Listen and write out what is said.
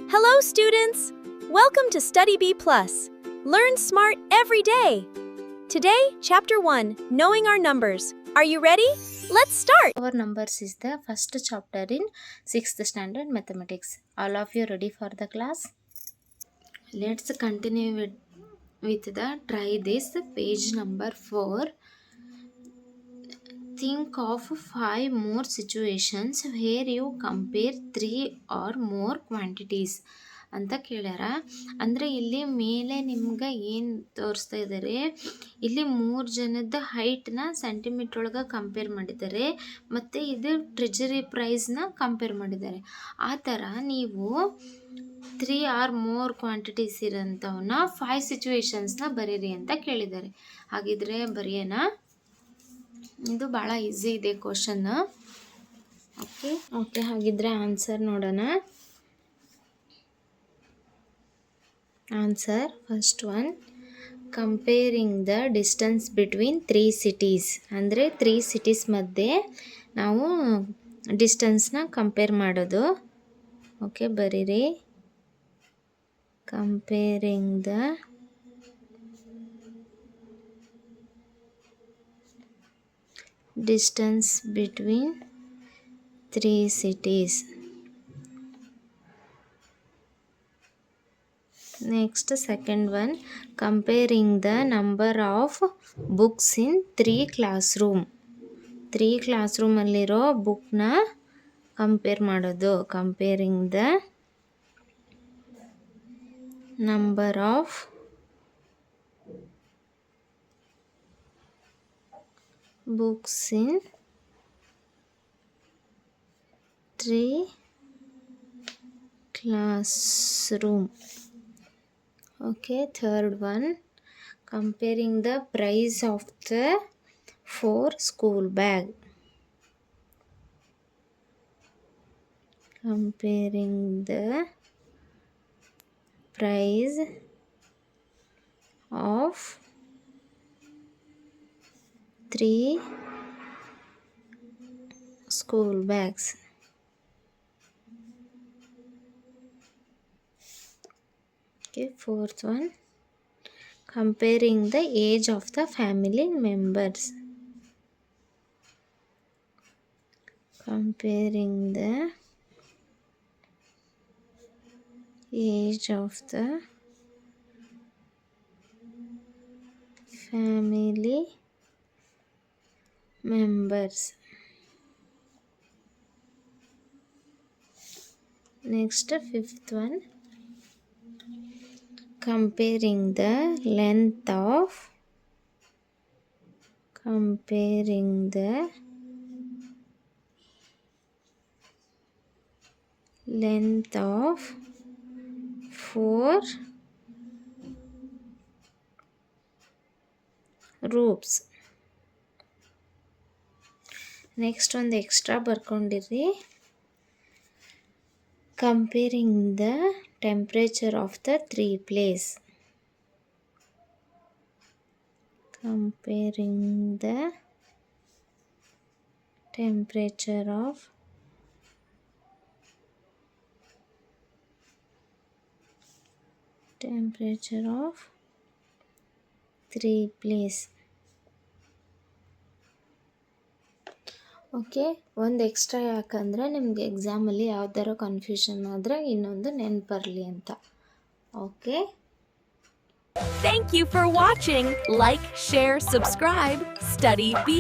Hello, students! Welcome to Study B+. Learn smart every day. Today, Chapter 1, Knowing Our Numbers. Are you ready? Let's start! Our numbers is the first chapter in 6th standard mathematics. All of you ready for the class? Let's continue with the try this page number 4. Think of 5 more situations where you compare 3 or more quantities ಅಂತ ಕೇಳ್ಯಾರ. ಅಂದರೆ ಇಲ್ಲಿ ಮೇಲೆ ನಿಮ್ಗೆ ಏನು ತೋರಿಸ್ತಾ ಇದ್ದಾರೆ, ಇಲ್ಲಿ 3 ಜನದ ಹೈಟ್ನ ಸೆಂಟಿಮೀಟ್ರ್ ಒಳಗೆ ಕಂಪೇರ್ ಮಾಡಿದ್ದಾರೆ ಮತ್ತು ಇದು ಟ್ರೆಜರಿ ಪ್ರೈಸ್ನ ಕಂಪೇರ್ ಮಾಡಿದ್ದಾರೆ. ಆ ಥರ ನೀವು 3 ಆರ್ ಮೋರ್ ಕ್ವಾಂಟಿಟೀಸ್ ಇರೋಂಥವನ್ನ 5 ಸಿಚುವೇಶನ್ಸ್ನ ಬರೀರಿ ಅಂತ ಕೇಳಿದ್ದಾರೆ. ಹಾಗಿದ್ರೆ ಬರೆಯೋಣ. ಇದು ಭಾಳ ಈಸಿ ಇದೆ ಕ್ವಶನ್. ಓಕೆ ಹಾಗಿದ್ರೆ ಆನ್ಸರ್ ನೋಡೋಣ. Answer first one, comparing the distance between 3 cities. ಅಂದರೆ 3 cities ಮಧ್ಯೆ ನಾವು ಡಿಸ್ಟೆನ್ಸ್ನ ಕಂಪೇರ್ ಮಾಡೋದು. ಓಕೆ ಬರೀರಿ. Comparing the distance between 3 cities. Next, second one, comparing the number of books in 3 classroom. 3 classroom ಅಲ್ಲಿರೋ ಬುಕ್ನ ಕಂಪೇರ್ ಮಾಡೋದು. Comparing the number of books in 3 classroom. Okay, third one, comparing the price of the 4 school bag. Comparing the price of 3 school bags. Okay, fourth one, comparing the age of the family members. Comparing the age of the family members. Next, fifth one, comparing the length of 4 roofs. Next ಒಂದು extra ಬರ್ಕೊಂಡಿರಿ. Comparing the temperature of the 3 place. Comparing the temperature of 3 place. Okay, ಒಂದು extra ಯಾಕಂದರೆ ನಿಮಗೆ ಎಕ್ಸಾಮಲ್ಲಿ ಯಾವ್ದಾರ confusion ಆದರೆ ಇನ್ನೊಂದು ನೆನಪರಲಿ ಅಂತ. Okay, Thank you for watching. Like, share, subscribe. Study B+.